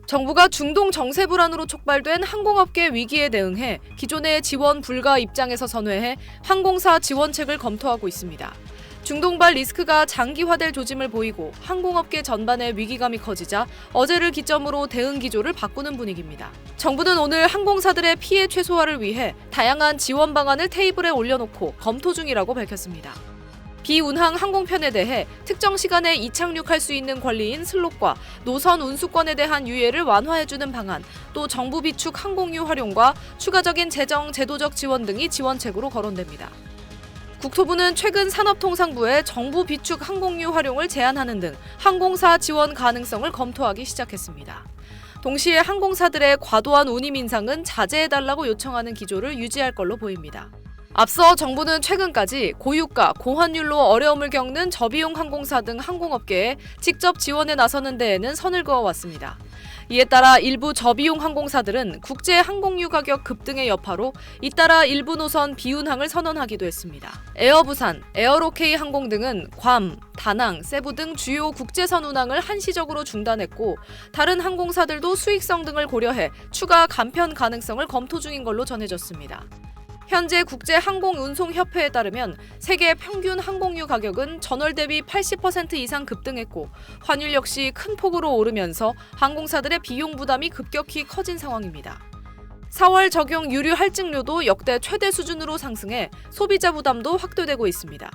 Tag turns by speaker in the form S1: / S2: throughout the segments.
S1: 정부가 중동 정세 불안으로 촉발된 항공업계 위기에 대응해 기존의 지원 불가 입장에서 선회해 항공사 지원책을 검토하고 있습니다. 중동발 리스크가 장기화될 조짐을 보이고 항공업계 전반의 위기감이 커지자 어제를 기점으로 대응 기조를 바꾸는 분위기입니다. 정부는 오늘 항공사들의 피해 최소화를 위해 다양한 지원 방안을 테이블에 올려놓고 검토 중이라고 밝혔습니다. 비운항 항공편에 대해 특정 시간에 이착륙할 수 있는 권리인 슬롯과 노선 운수권에 대한 유예를 완화해주는 방안, 또 정부 비축 항공유 활용과 추가적인 재정, 제도적 지원 등이 지원책으로 거론됩니다. 국토부는 최근 산업통상부에 정부 비축 항공유 활용을 제한하는 등 항공사 지원 가능성을 검토하기 시작했습니다. 동시에 항공사들의 과도한 운임 인상은 자제해달라고 요청하는 기조를 유지할 걸로 보입니다. 앞서 정부는 최근까지 고유가, 고환율로 어려움을 겪는 저비용 항공사 등 항공업계에 직접 지원에 나서는 데에는 선을 그어왔습니다. 이에 따라 일부 저비용 항공사들은 국제 항공유 가격 급등의 여파로 잇따라 일부 노선 비운항을 선언하기도 했습니다. 에어부산, 에어로케이 항공 등은 괌, 다낭, 세부 등 주요 국제선 운항을 한시적으로 중단했고 다른 항공사들도 수익성 등을 고려해 추가 감편 가능성을 검토 중인 걸로 전해졌습니다. 현재 국제항공운송협회에 따르면 세계 평균 항공유 가격은 전월 대비 80% 이상 급등했고 환율 역시 큰 폭으로 오르면서 항공사들의 비용 부담이 급격히 커진 상황입니다. 4월 적용 유류 할증료도 역대 최대 수준으로 상승해 소비자 부담도 확대되고 있습니다.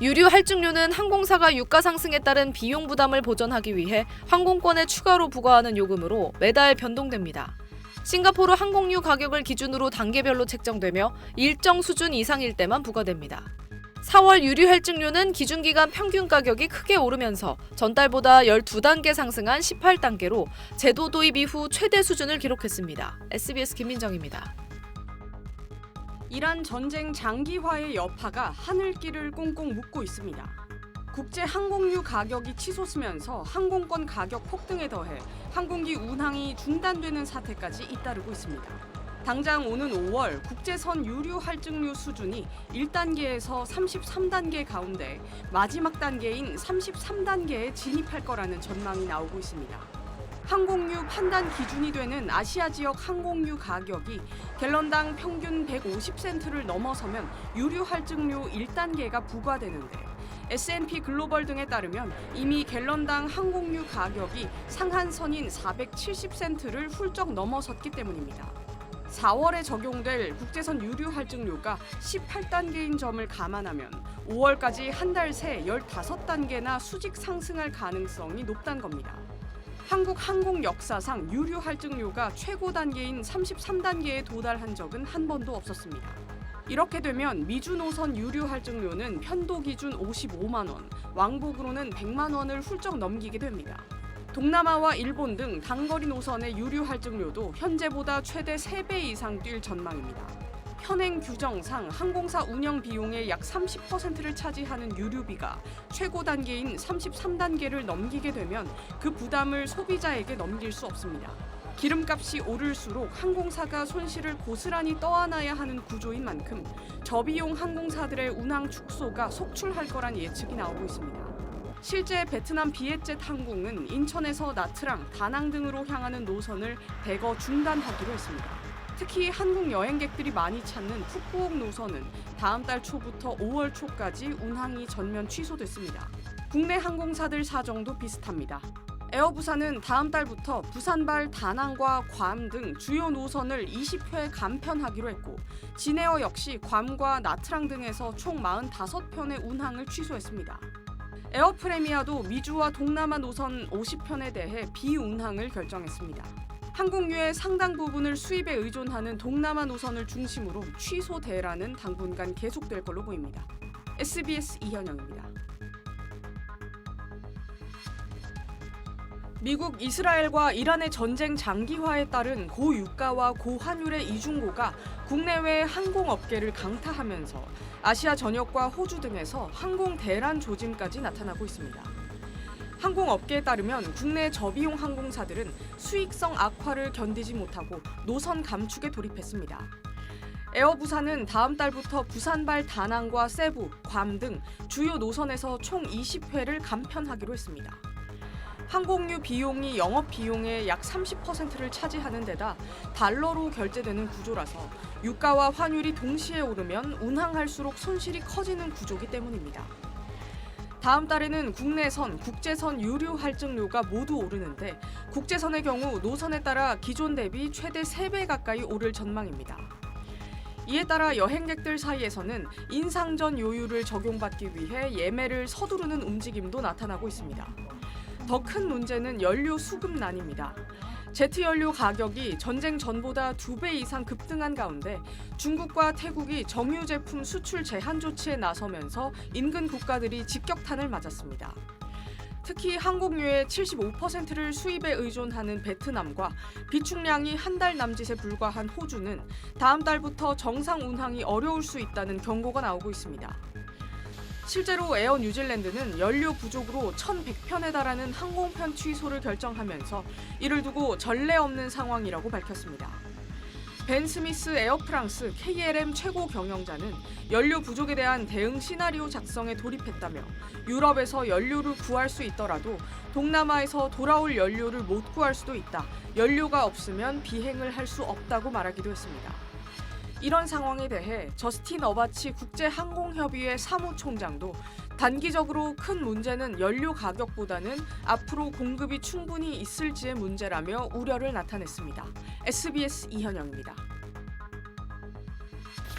S1: 유류 할증료는 항공사가 유가 상승에 따른 비용 부담을 보전하기 위해 항공권에 추가로 부과하는 요금으로 매달 변동됩니다. 싱가포르 항공유 가격을 기준으로 단계별로 책정되며 일정 수준 이상일 때만 부과됩니다. 4월 유류 할증료는 기준기간 평균 가격이 크게 오르면서 전달보다 12단계 상승한 18단계로 제도 도입 이후 최대 수준을 기록했습니다. SBS 김민정입니다.
S2: 이란 전쟁 장기화의 여파가 하늘길을 꽁꽁 묶고 있습니다. 국제 항공유 가격이 치솟으면서 항공권 가격 폭등에 더해 항공기 운항이 중단되는 사태까지 잇따르고 있습니다. 당장 오는 5월 국제선 유류 할증료 수준이 1단계에서 33단계 가운데 마지막 단계인 33단계에 진입할 거라는 전망이 나오고 있습니다. 항공유 판단 기준이 되는 아시아 지역 항공유 가격이 갤런당 평균 150센트를 넘어서면 유류 할증료 1단계가 부과되는데 S&P 글로벌 등에 따르면 이미 갤런당 항공유 가격이 상한선인 470센트를 훌쩍 넘어섰기 때문입니다. 4월에 적용될 국제선 유류 할증료가 18단계인 점을 감안하면 5월까지 한 달 새 15단계나 수직 상승할 가능성이 높다는 겁니다. 한국 항공 역사상 유류 할증료가 최고 단계인 33단계에 도달한 적은 한 번도 없었습니다. 이렇게 되면 미주 노선 유류 할증료는 편도 기준 55만 원, 왕복으로는 100만 원을 훌쩍 넘기게 됩니다. 동남아와 일본 등 단거리 노선의 유류 할증료도 현재보다 최대 3배 이상 뛸 전망입니다. 현행 규정상 항공사 운영 비용의 약 30%를 차지하는 유류비가 최고 단계인 33단계를 넘기게 되면 그 부담을 소비자에게 넘길 수 없습니다. 기름값이 오를수록 항공사가 손실을 고스란히 떠안아야 하는 구조인 만큼 저비용 항공사들의 운항 축소가 속출할 거란 예측이 나오고 있습니다. 실제 베트남 비엣젯 항공은 인천에서 나트랑, 다낭 등으로 향하는 노선을 대거 중단하기로 했습니다. 특히 한국 여행객들이 많이 찾는 푸꾸옥 노선은 다음 달 초부터 5월 초까지 운항이 전면 취소됐습니다. 국내 항공사들 사정도 비슷합니다. 에어부산은 다음 달부터 부산발 다낭과 괌 등 주요 노선을 20회 감편하기로 했고 진에어 역시 괌과 나트랑 등에서 총 45편의 운항을 취소했습니다. 에어프레미아도 미주와 동남아 노선 50편에 대해 비운항을 결정했습니다. 항공유의 상당 부분을 수입에 의존하는 동남아 노선을 중심으로 취소 대란은 당분간 계속될 걸로 보입니다. SBS 이현영입니다. 미국, 이스라엘과 이란의 전쟁 장기화에 따른 고유가와 고환율의 이중고가 국내외 항공업계를 강타하면서 아시아 전역과 호주 등에서 항공 대란 조짐까지 나타나고 있습니다. 항공업계에 따르면 국내 저비용 항공사들은 수익성 악화를 견디지 못하고 노선 감축에 돌입했습니다. 에어부산은 다음 달부터 부산발 다낭과 세부, 괌 등 주요 노선에서 총 20회를 감편하기로 했습니다. 항공유 비용이 영업 비용의 약 30%를 차지하는 데다 달러로 결제되는 구조라서 유가와 환율이 동시에 오르면 운항할수록 손실이 커지는 구조이기 때문입니다. 다음 달에는 국내선, 국제선 유류 할증료가 모두 오르는데 국제선의 경우 노선에 따라 기존 대비 최대 3배 가까이 오를 전망입니다. 이에 따라 여행객들 사이에서는 인상 전 요율을 적용받기 위해 예매를 서두르는 움직임도 나타나고 있습니다. 더 큰 문제는 연료 수급난입니다. 제트 연료 가격이 전쟁 전보다 2배 이상 급등한 가운데 중국과 태국이 정유 제품 수출 제한 조치에 나서면서 인근 국가들이 직격탄을 맞았습니다. 특히 항공유의 75%를 수입에 의존하는 베트남과 비축량이 한 달 남짓에 불과한 호주는 다음 달부터 정상 운항이 어려울 수 있다는 경고가 나오고 있습니다. 실제로 에어 뉴질랜드는 연료 부족으로 1,100편에 달하는 항공편 취소를 결정하면서 이를 두고 전례 없는 상황이라고 밝혔습니다. 벤 스미스 에어프랑스 KLM 최고 경영자는 연료 부족에 대한 대응 시나리오 작성에 돌입했다며 유럽에서 연료를 구할 수 있더라도 동남아에서 돌아올 연료를 못 구할 수도 있다. 연료가 없으면 비행을 할 수 없다고 말하기도 했습니다. 이런 상황에 대해 저스틴 어바치 국제항공협의회 사무총장도 단기적으로 큰 문제는 연료 가격보다는 앞으로 공급이 충분히 있을지의 문제라며 우려를 나타냈습니다. SBS 이현영입니다.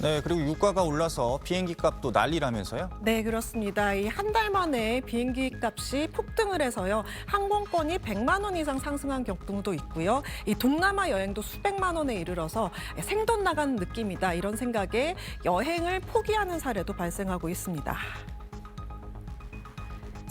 S3: 네, 그리고 유가가 올라서 비행기 값도 난리라면서요?
S4: 네, 그렇습니다. 이 한 달 만에 비행기 값이 폭등을 해서요. 항공권이 100만 원 이상 상승한 경우도 있고요. 이 동남아 여행도 수백만 원에 이르러서 생돈 나간 느낌이다. 이런 생각에 여행을 포기하는 사례도 발생하고 있습니다.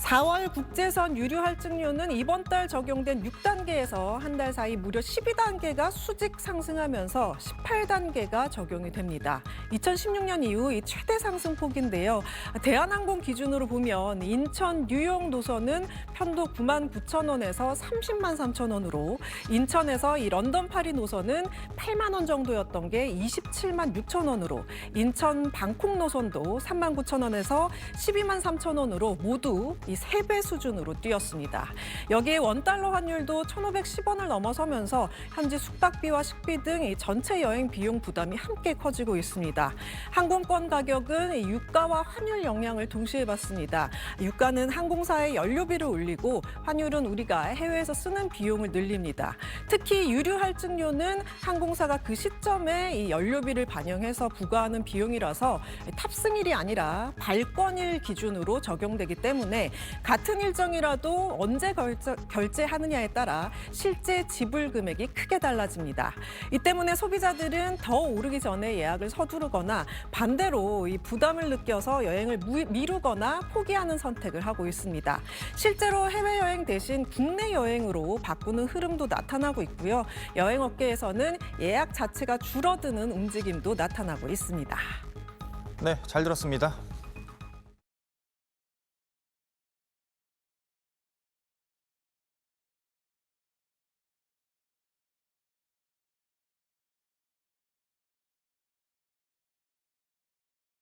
S4: 4월 국제선 유류 할증료는 이번 달 적용된 6단계에서 한 달 사이 무려 12단계가 수직 상승하면서 18단계가 적용이 됩니다. 2016년 이후 이 최대 상승폭인데요. 대한항공 기준으로 보면 인천 뉴욕 노선은 편도 9만 9천 원에서 30만 3천 원으로 인천에서 이 런던 파리 노선은 8만 원 정도였던 게 27만 6천 원으로 인천 방콕 노선도 3만 9천 원에서 12만 3천 원으로 모두 이 3배 수준으로 뛰었습니다. 여기에 원달러 환율도 1,510원을 넘어서면서 현지 숙박비와 식비 등 이 전체 여행 비용 부담이 함께 커지고 있습니다. 항공권 가격은 이 유가와 환율 영향을 동시에 받습니다. 유가는 항공사의 연료비를 올리고 환율은 우리가 해외에서 쓰는 비용을 늘립니다. 특히 유류 할증료는 항공사가 그 시점에 이 연료비를 반영해서 부과하는 비용이라서 탑승일이 아니라 발권일 기준으로 적용되기 때문에 같은 일정이라도 언제 결제하느냐에 따라 실제 지불 금액이 크게 달라집니다. 이 때문에 소비자들은 더 오르기 전에 예약을 서두르거나 반대로 이 부담을 느껴서 여행을 미루거나 포기하는 선택을 하고 있습니다. 실제로 해외여행 대신 국내 여행으로 바꾸는 흐름도 나타나고 있고요. 여행업계에서는 예약 자체가 줄어드는 움직임도 나타나고 있습니다.
S3: 네, 잘 들었습니다.